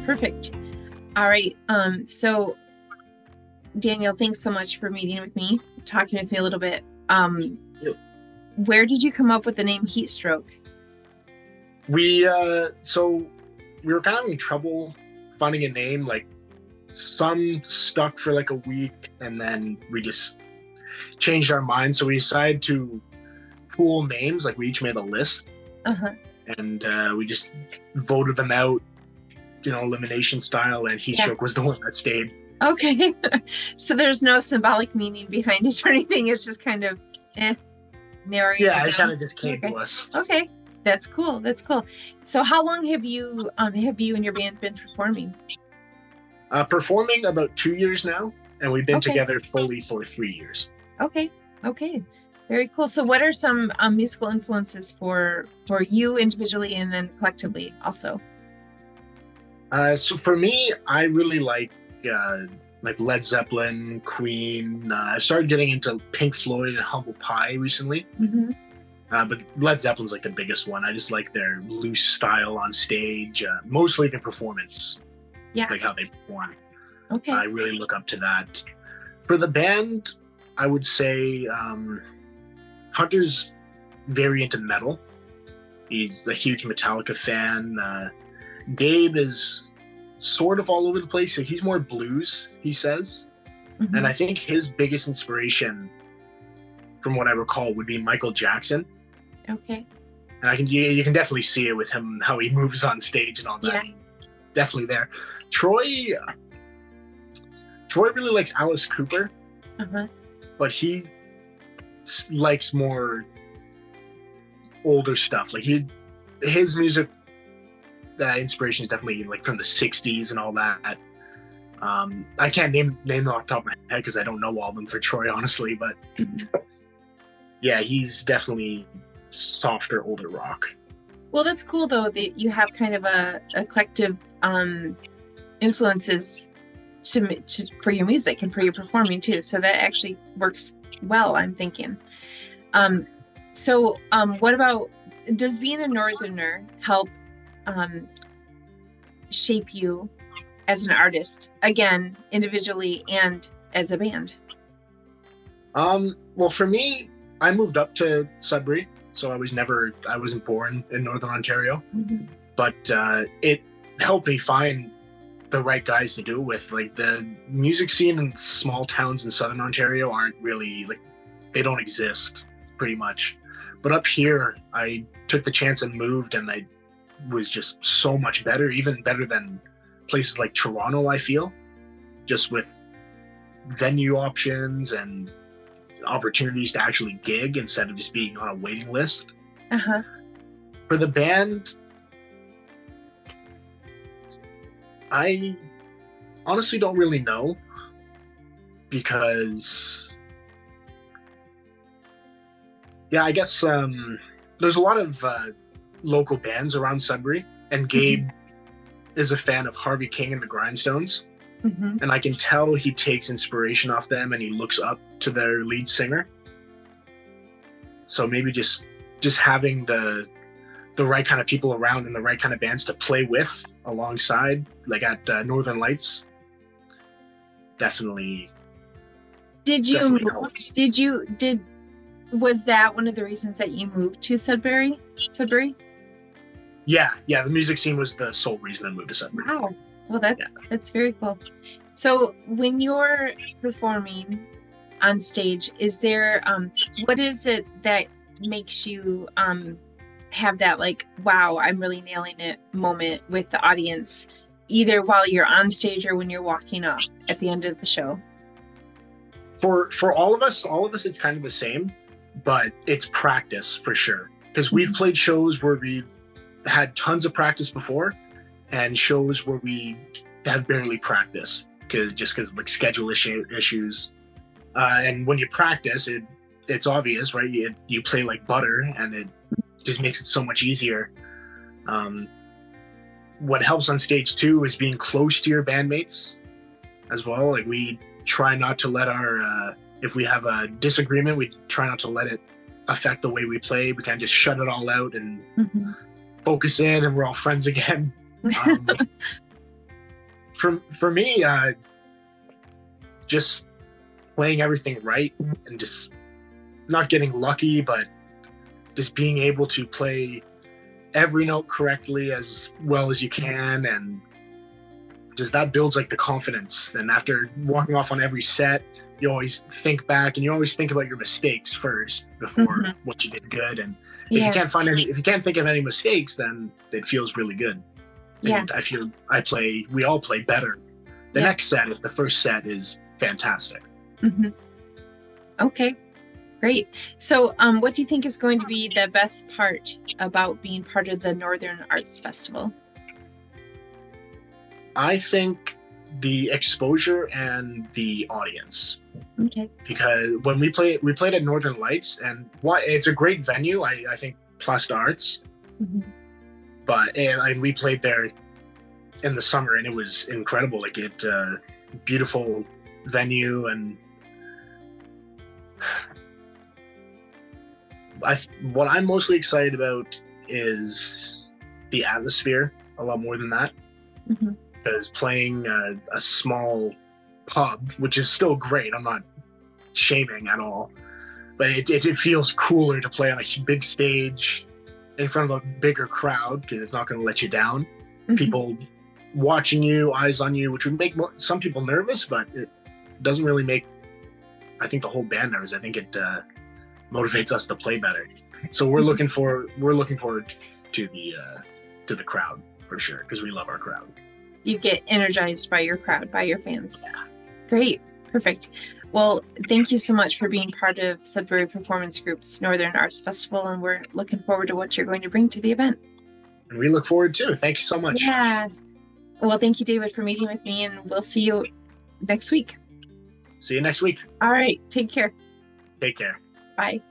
Perfect. All right. So Daniel, thanks so much for meeting with me, talking with me a little bit. Yep. Where did you come up with the name Heatstroke? So we were kind of having trouble finding a name. Like some stuck for like a week, and then we just changed our mind. So we decided to pool names. Like we each made a list, Uh-huh. and we just voted them out, elimination style. And Yeah. Heatstroke was the one that stayed. Okay. So there's no symbolic meaning behind it or anything. It's just kind of narrowing it Yeah, it kind down. of just came Okay. to us. Okay. That's cool. That's cool. So how long have you and your band been performing? Performing about 2 years now, and we've been Okay. together fully for 3 years. Okay. Okay. Very cool. So what are some musical influences for you individually and then collectively also? So for me, I really like Led Zeppelin, Queen. I started getting into Pink Floyd and Humble Pie recently, Mm-hmm. but Led Zeppelin's like the biggest one. I just like their loose style on stage, mostly the performance, Yeah. like how they perform. Okay. I really look up to that. For the band, I would say Hunter's very into metal. He's a huge Metallica fan. Gabe is sort of all over the place. So he's more blues, he says. Mm-hmm. And I think his biggest inspiration, from what I recall, would be Michael Jackson. Okay. And you can definitely see it with him, how he moves on stage and all that. Yeah. Definitely there. Troy really likes Alice Cooper, Uh-huh. but he likes more older stuff. Like his music, that inspiration is definitely like from the 60s and all that. I can't name them off the top of my head because I don't know all of them for Troy, honestly, but yeah, he's definitely softer, older rock. Well, that's cool though that you have kind of a collective influences to for your music and for your performing too. So that actually works well, I'm thinking. What about, does being a Northerner help shape you as an artist, again, individually and as a band? Well, for me, I moved up to Sudbury, so I wasn't born in Northern Ontario, Mm-hmm. but it helped me find the right guys to do it with. Like the music scene in small towns in Southern Ontario aren't really, like, they don't exist pretty much. But up here, I took the chance and moved, and I was just so much better, even better than places like Toronto, I feel, just with venue options and opportunities to actually gig instead of just being on a waiting list. Uh-huh. For the band, I honestly don't really know, because I guess there's a lot of local bands around Sudbury, and Gabe is a fan of Harvey King and the Grindstones, and I can tell he takes inspiration off them and he looks up to their lead singer. So maybe just having the right kind of people around and the right kind of bands to play with alongside, like at Northern Lights, definitely. Was that one of the reasons that you moved to Sudbury? Yeah, the music scene was the sole reason I moved to Sudbury. Wow. Well, that's very cool. So when you're performing on stage, is there what is it that makes you have that, like, wow, I'm really nailing it moment with the audience, either while you're on stage or when you're walking off at the end of the show? For all of us, it's kind of the same, but it's practice for sure. Because we've played shows where we've had tons of practice before, and shows where we have barely practiced because of like schedule issues. And when you practice, it's obvious, right? You play like butter, and it just makes it so much easier. What helps on stage too is being close to your bandmates as well. Like we try not to let our if we have a disagreement, we try not to let it affect the way we play. We kind of just shut it all out and focus in, and we're all friends again. For me, just playing everything right and just not getting lucky, but just being able to play every note correctly as well as you can, and just that builds like the confidence. And after walking off on every set, you always think back and you always think about your mistakes first before what you did good. And if you can't find any, if you can't think of any mistakes, then it feels really good. And I feel we all play better the next set if the first set is fantastic. Okay, great. So what do you think is going to be the best part about being part of the Northern Arts Festival? I think the exposure and the audience. Okay. Because when we played at Northern Lights, and it's a great venue. I think Plus Arts, but and we played there in the summer, and it was incredible. Like beautiful venue, and what I'm mostly excited about is the atmosphere a lot more than that. Because playing a small pub, which is still great, I'm not shaming at all, but it feels cooler to play on a big stage in front of a bigger crowd, because it's not going to let you down. People watching you, eyes on you, which would make some people nervous, but it doesn't really make, I think, the whole band nervous. I think it motivates us to play better. So we're looking forward to the crowd for sure, because we love our crowd. You get energized by your crowd, by your fans. Yeah. Great. Perfect. Well, thank you so much for being part of Sudbury Performance Group's Northern Arts Festival, and we're looking forward to what you're going to bring to the event. And we look forward to. Thanks so much. Yeah. Well, thank you, David, for meeting with me, and we'll see you next week. See you next week. All right. Take care. Take care. Bye.